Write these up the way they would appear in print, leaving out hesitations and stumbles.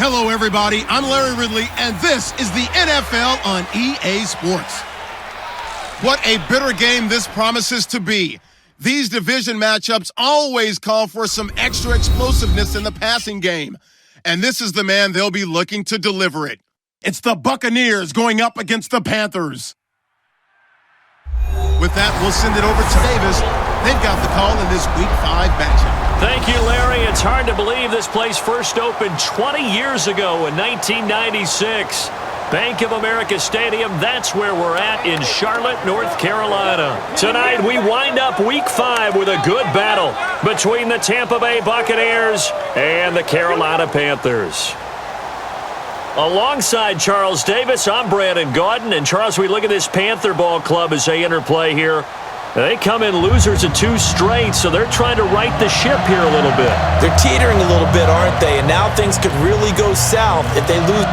Hello, everybody. I'm Larry Ridley, and this is the NFL on EA Sports. What a bitter game this promises to be. These division matchups always call for some extra explosiveness in the passing game, and this is the man they'll be looking to deliver it. It's the Buccaneers going up against the Panthers. With that, we'll send it over to Davis. They've got the call in this Week 5 matchup. Thank you, Larry. It's hard to believe this place first opened 20 years ago in 1996. Bank of America Stadium, that's where we're at in Charlotte, North Carolina. Tonight, we wind up Week 5 with a good battle between the Tampa Bay Buccaneers and the Carolina Panthers. Alongside Charles Davis, I'm Brandon Gaudin. And Charles, we look at this Panther ball club as they interplay here. They come in losers of 2 straight, so they're trying to right the ship here a little bit. They're teetering a little bit, aren't they? And now things could really go south if they lose.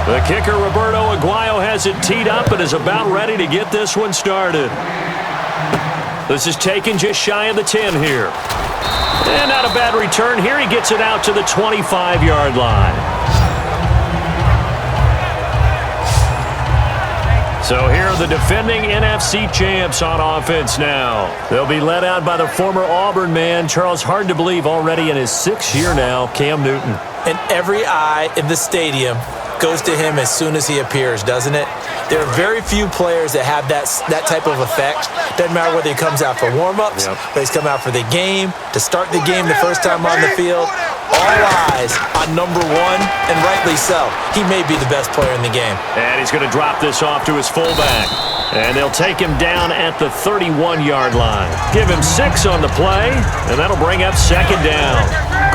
The kicker, Roberto Aguayo, has it teed up and is about ready to get this one started. This is taken just shy of the 10 here. And not a bad return here. He gets it out to the 25-yard line. So here are the defending NFC champs on offense now. They'll be led out by the former Auburn man, Charles, hard to believe, already in his 6th year now, Cam Newton. And every eye in the stadium goes to him as soon as he appears, doesn't it? There are very few players that have that type of effect. Doesn't matter whether he comes out for warm-ups, whether he's come out for the game, to start the game the first time on the field. All eyes on number 1, and rightly so. He may be the best player in the game. And he's going to drop this off to his fullback. And they'll take him down at the 31-yard line. Give him 6 on the play, and that'll bring up 2nd down.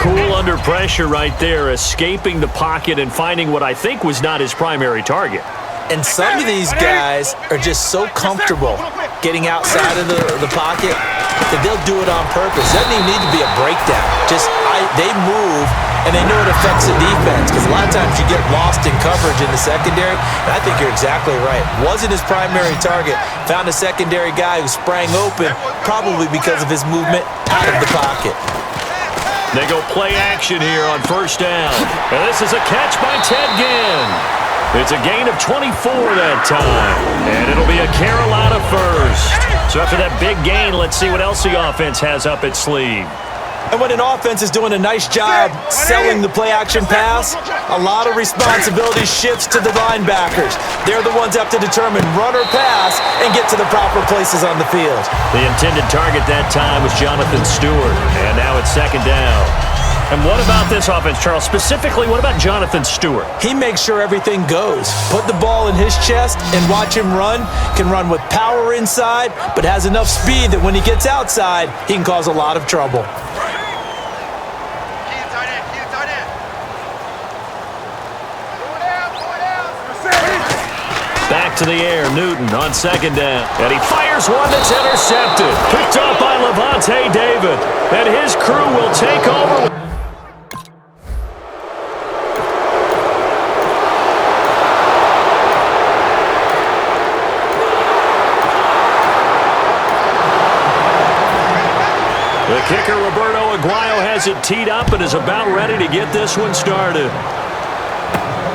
Cool under pressure right there, escaping the pocket and finding what I think was not his primary target. And some of these guys are just so comfortable getting outside of the pocket that they'll do it on purpose. Doesn't even need to be a breakdown. They move, and they know it affects the defense, because a lot of times you get lost in coverage in the secondary, and I think you're exactly right. Wasn't his primary target. Found a secondary guy who sprang open, probably because of his movement out of the pocket. They go play action here on 1st down. And this is a catch by Ted Ginn. It's a gain of 24 that time. And it'll be a Carolina first. So after that big gain, let's see what else the offense has up its sleeve. And when an offense is doing a nice job selling the play-action pass, a lot of responsibility shifts to the linebackers. They're the ones that have to determine run or pass and get to the proper places on the field. The intended target that time was Jonathan Stewart, and now it's 2nd down. And what about this offense, Charles? Specifically, what about Jonathan Stewart? He makes sure everything goes. Put the ball in his chest and watch him run. Can run with power inside, but has enough speed that when he gets outside, he can cause a lot of trouble. Back to the air, Newton on 2nd down. And he fires one that's intercepted. Picked up by Levante David. And his crew will take over. The kicker, Roberto Aguayo, has it teed up and is about ready to get this one started.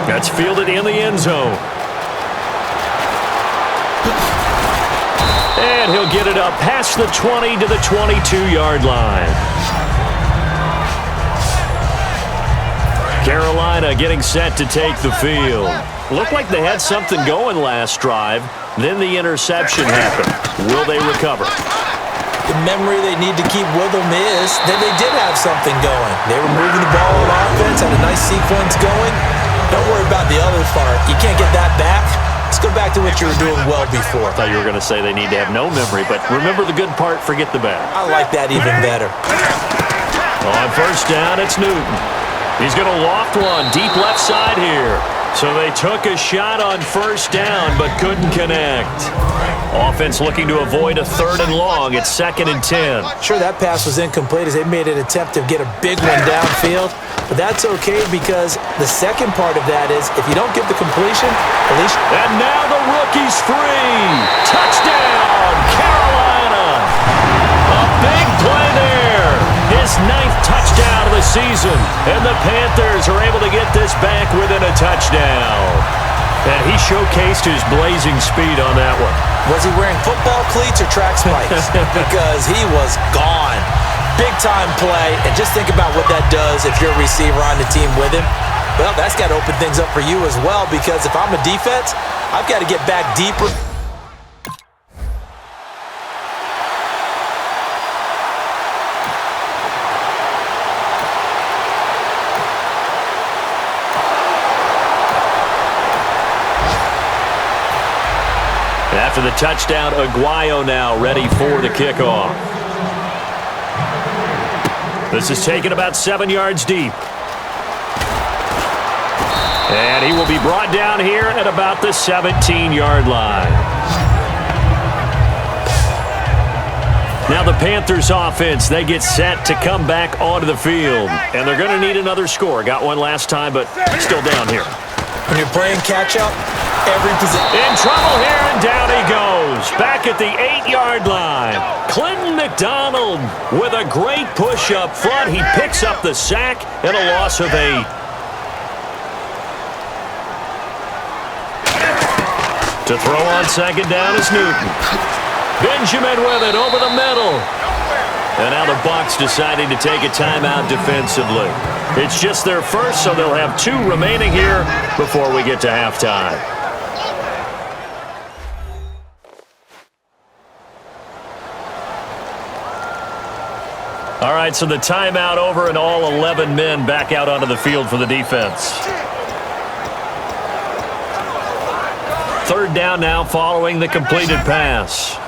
That's fielded in the end zone. And he'll get it up past the 20 to the 22-yard line. Carolina getting set to take the field. Looked like they had something going last drive. Then the interception happened. Will they recover? The memory they need to keep with them is that they did have something going. They were moving the ball on offense, had a nice sequence going. Don't worry about the other part. You can't get that back. Let's go back to what you were doing well before. I thought you were going to say they need to have no memory, but remember the good part, forget the bad. I like that even better. On first down, it's Newton. He's going to loft one deep left side here. So they took a shot on first down, but couldn't connect. Offense looking to avoid a 3rd and long. It's 2nd and 10. Sure, that pass was incomplete as they made an attempt to get a big one downfield. But that's okay because the second part of that is if you don't get the completion, at least... And now the rookie's free. Touchdown, Carolina. A big play there. His 9th touchdown of the season. And the Panthers are able to get this back within a touchdown. And he showcased his blazing speed on that one. Was he wearing football cleats or track spikes? Because he was gone. Big-time play. And just think about what that does if you're a receiver on the team with him. Well, that's got to open things up for you as well because if I'm a defense, I've got to get back deeper. After the touchdown, Aguayo now ready for the kickoff. This is taken about 7 yards deep. And he will be brought down here at about the 17-yard line. Now the Panthers offense, they get set to come back onto the field. And they're going to need another score. Got one last time, but still down here. When you're playing catch-up, every position. In trouble here, and down he goes. Back at the 8-yard line. Clinton McDonald with a great push up front. He picks up the sack and a loss of 8. To throw on second down is Newton. Benjamin with it over the middle. And now the Bucs deciding to take a timeout defensively. It's just their first, so they'll have 2 remaining here before we get to halftime. All right, so the timeout over and all 11 men back out onto the field for the defense. 3rd down now following the completed pass.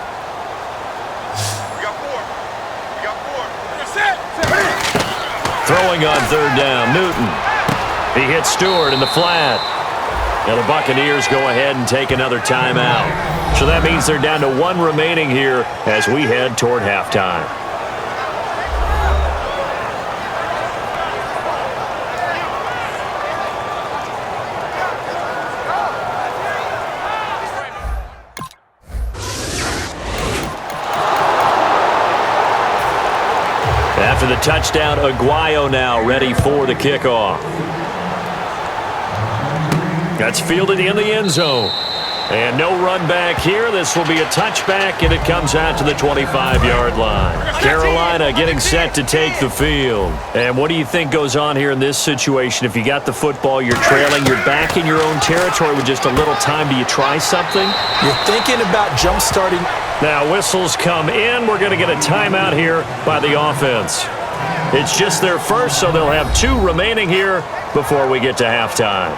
Throwing on 3rd down, Newton. He hits Stewart in the flat. And the Buccaneers go ahead and take another timeout. So that means they're down to 1 remaining here as we head toward halftime. After the touchdown, Aguayo now ready for the kickoff. That's fielded in the end zone. And no run back here. This will be a touchback, and it comes out to the 25-yard line. Carolina getting set to take the field. And what do you think goes on here in this situation? If you got the football, you're trailing, you're back in your own territory with just a little time. Do you try something? You're thinking about jump-starting. Now whistles come in. We're going to get a timeout here by the offense. It's just their first, so they'll have 2 remaining here before we get to halftime.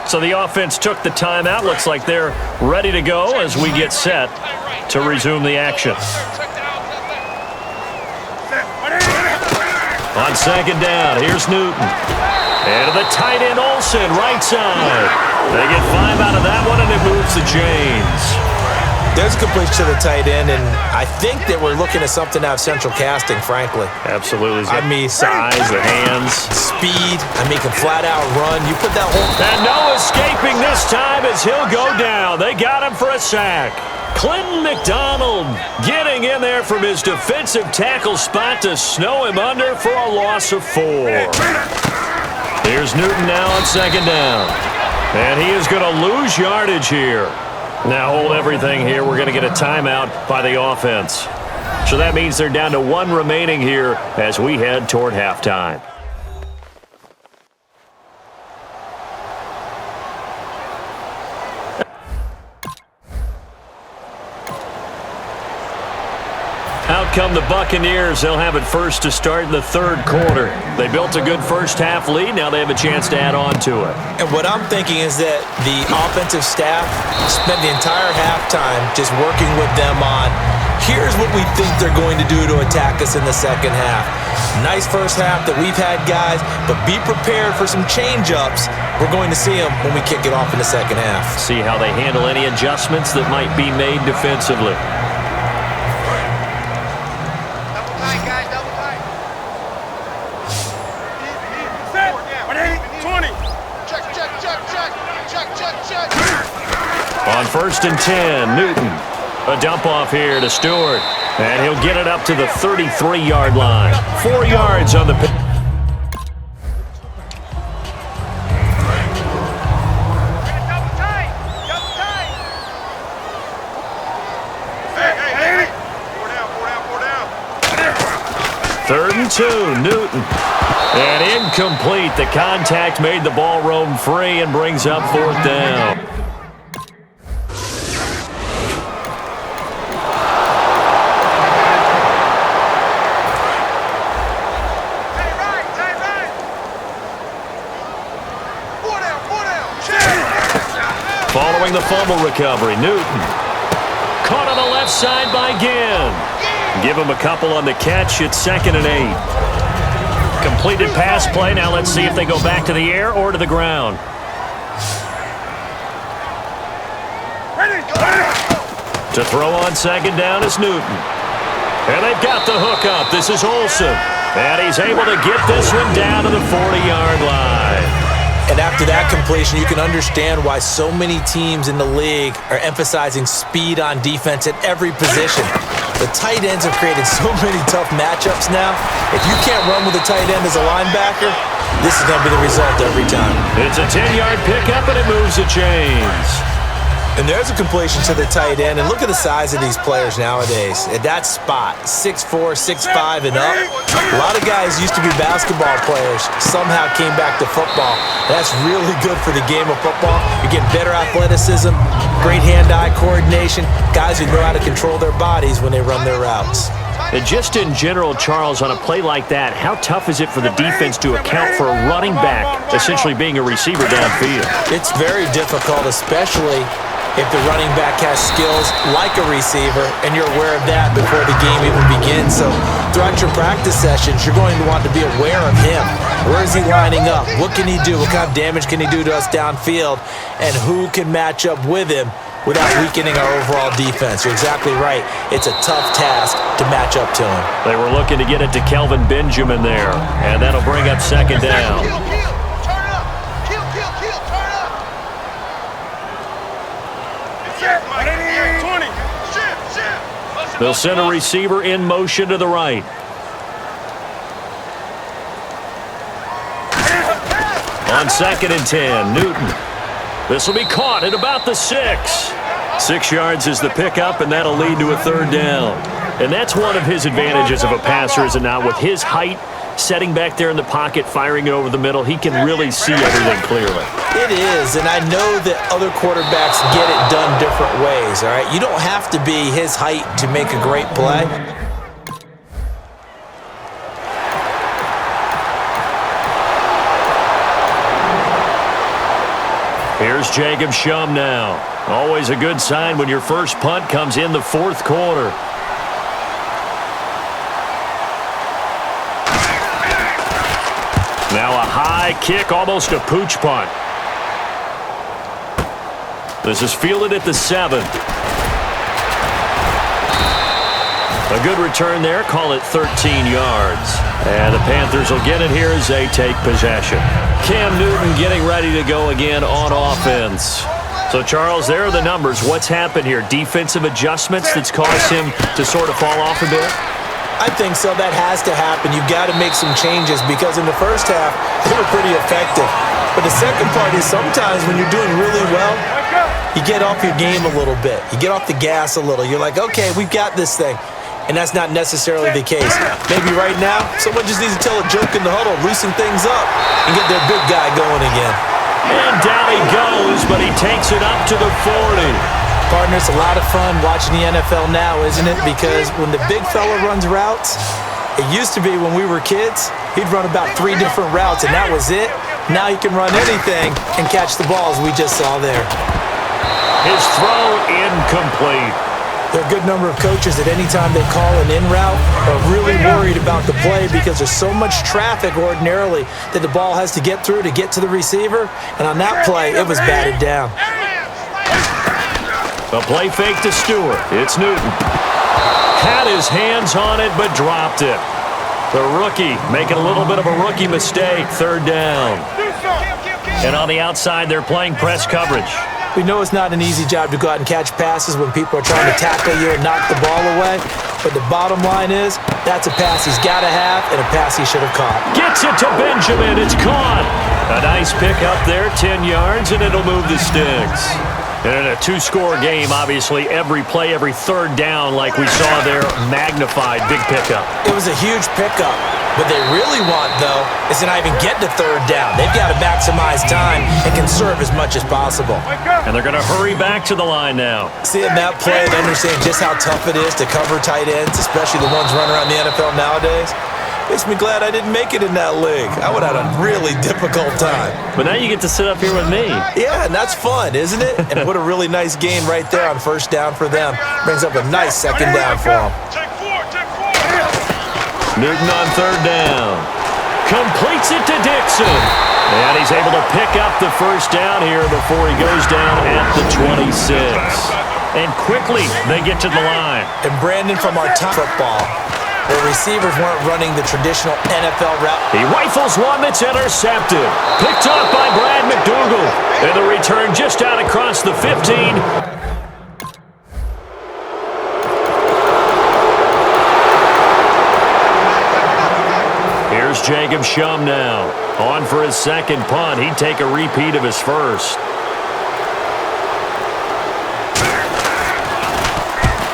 So the offense took the timeout. Looks like they're ready to go as we get set to resume the action. On second down, here's Newton. And to the tight end, Olsen, right side. They get 5 out of that one, and it moves the chains. There's a completion to the tight end, and I think that we're looking at something out of central casting, frankly. Absolutely. I mean, size, the hands. Speed. I mean, can flat out run. You put that whole... And no escaping this time as he'll go down. They got him for a sack. Clinton McDonald getting in there from his defensive tackle spot to snow him under for a loss of 4. Here's Newton now on second down. And he is going to lose yardage here. Now hold everything here. We're going to get a timeout by the offense. So that means they're down to 1 remaining here as we head toward halftime. Out come the Buccaneers. They'll have it first to start in the third quarter. They built a good first-half lead. Now they have a chance to add on to it. And what I'm thinking is that the offensive staff spent the entire halftime just working with them on, here's what we think they're going to do to attack us in the second half. Nice first half that we've had, guys, but be prepared for some change-ups. We're going to see them when we kick it off in the second half. See how they handle any adjustments that might be made defensively. On 1st and 10, Newton. A dump off here to Stewart. And he'll get it up to the 33-yard line. 4 yards on the pick. Third and 2, Newton. And incomplete. The contact made the ball roam free and brings up 4th down. Following the fumble recovery, Newton. Caught on the left side by Ginn. Give him a couple on the catch. It's 2nd and 8. Completed pass play. Now let's see if they go back to the air or to the ground. To throw on 2nd down is Newton. And they've got the hook up. This is Olsen. And he's able to get this one down to the 40-yard line. And after that completion, you can understand why so many teams in the league are emphasizing speed on defense at every position. The tight ends have created so many tough matchups now. If you can't run with a tight end as a linebacker, this is going to be the result every time. It's a 10-yard pickup, and it moves the chains. And there's a completion to the tight end. And look at the size of these players nowadays. At that spot, 6'4", 6'5", and up. A lot of guys used to be basketball players, somehow came back to football. That's really good for the game of football. You're getting better athleticism, great hand-eye coordination, guys who know how to control their bodies when they run their routes. And just in general, Charles, on a play like that, how tough is it for the defense to account for a running back essentially being a receiver downfield? It's very difficult, especially if the running back has skills like a receiver, and you're aware of that before the game even begins. So throughout your practice sessions, you're going to want to be aware of him. Where is he lining up? What can he do? What kind of damage can he do to us downfield? And who can match up with him without weakening our overall defense? You're exactly right. It's a tough task to match up to him. They were looking to get it to Kelvin Benjamin there, and that'll bring up 2nd down. They'll send a receiver in motion to the right. On 2nd and 10, Newton. This will be caught at about the 6. 6 yards is the pickup, and that'll lead to a 3rd down. And that's one of his advantages of a passer, is it not? With his height, setting back there in the pocket, firing it over the middle, he can really see everything clearly. It is, and I know that other quarterbacks get it done different ways, all right? You don't have to be his height to make a great play. Here's Jacob Shum now. Always a good sign when your first punt comes in the 4th quarter. Now a high kick, almost a pooch punt. This is fielded at the 7. A good return there. Call it 13 yards. And the Panthers will get it here as they take possession. Cam Newton getting ready to go again on offense. So, Charles, there are the numbers. What's happened here? Defensive adjustments that's caused him to sort of fall off a bit? I think so. That has to happen. You've got to make some changes because in the first half, they were pretty effective. But the second part is sometimes when you're doing really well, you get off your game a little bit. You get off the gas a little. You're like, okay, we've got this thing. And that's not necessarily the case. Maybe right now, someone just needs to tell a joke in the huddle, loosen things up, and get their big guy going again. And down he goes, but he takes it up to the 40. Partner, it's a lot of fun watching the NFL now, isn't it? Because when the big fella runs routes, it used to be when we were kids, he'd run about 3 different routes, and that was it. Now he can run anything and catch the ball, as we just saw there. His throw incomplete. There are a good number of coaches that any time they call an in route are really worried about the play because there's so much traffic ordinarily that the ball has to get through to get to the receiver. And on that play, it was batted down. A play fake to Stewart. It's Newton. Had his hands on it, but dropped it. The rookie making a little bit of a rookie mistake. 3rd down. And on the outside, they're playing press coverage. We know it's not an easy job to go out and catch passes when people are trying to tackle you and knock the ball away. But the bottom line is, that's a pass he's got to have and a pass he should have caught. Gets it to Benjamin. It's caught. A nice pick up there, 10 yards, and it'll move the sticks. And in a 2-score game, obviously, every play, every 3rd down, like we saw there, magnified. Big pickup. It was a huge pickup. What they really want, though, is to not even get to 3rd down. They've got to maximize time and conserve as much as possible. And they're going to hurry back to the line now. Seeing that play and understanding just how tough it is to cover tight ends, especially the ones running around the NFL nowadays, makes me glad I didn't make it in that league. I would have had a really difficult time. But now you get to sit up here with me. Yeah, and that's fun, isn't it? And what a really nice gain right there on 1st down for them. Brings up a nice 2nd down for them. Newton on 3rd down. Completes it to Dixon. And he's able to pick up the 1st down here before he goes down at the 26. And quickly they get to the line. And Brandon, from our top football, where receivers weren't running the traditional NFL route. He rifles one that's intercepted. Picked up by Brad McDougal. And the return just out across the 15. Here's Jacob Shum now. On for his 2nd punt. He'd take a repeat of his 1st.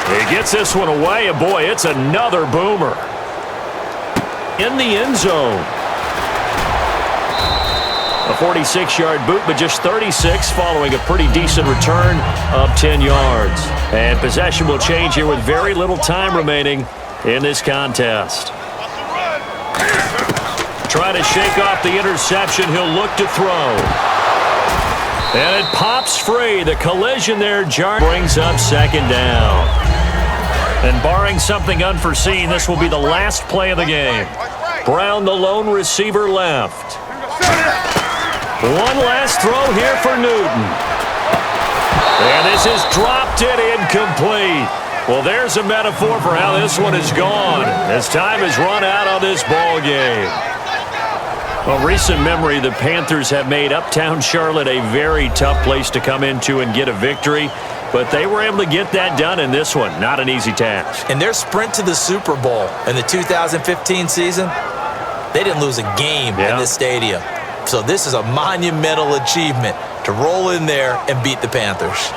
He gets this one away, and boy, it's another boomer. In the end zone. A 46-yard boot, but just 36 following a pretty decent return of 10 yards. And possession will change here with very little time remaining in this contest. Trying to shake off the interception. He'll look to throw. And it pops free. The collision there brings up 2nd down. And barring something unforeseen, this will be the last play of the game. Brown, the lone receiver, left. One last throw here for Newton. And this is dropped it incomplete. Well, there's a metaphor for how this one is gone as time has run out on this ball game. Well, recent memory, the Panthers have made uptown Charlotte a very tough place to come into and get a victory. But they were able to get that done in this one. Not an easy task. And their sprint to the Super Bowl in the 2015 season, they didn't lose a game in this stadium. So this is a monumental achievement to roll in there and beat the Panthers.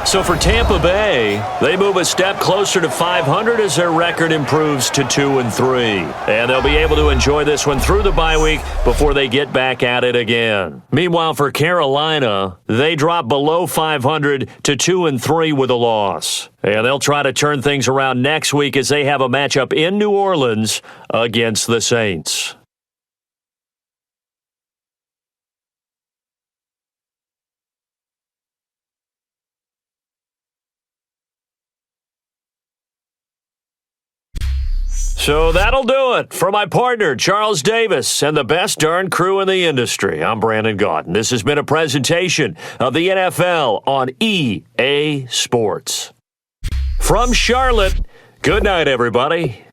So for Tampa Bay, they move a step closer to 500 as their record improves to 2-3. And they'll be able to enjoy this one through the bye week before they get back at it again. Meanwhile, for Carolina, they drop below 500 to 2-3 with a loss. And they'll try to turn things around next week as they have a matchup in New Orleans against the Saints. So that'll do it for my partner, Charles Davis, and the best darn crew in the industry. I'm Brandon Gaudin. This has been a presentation of the NFL on EA Sports. From Charlotte, good night, everybody.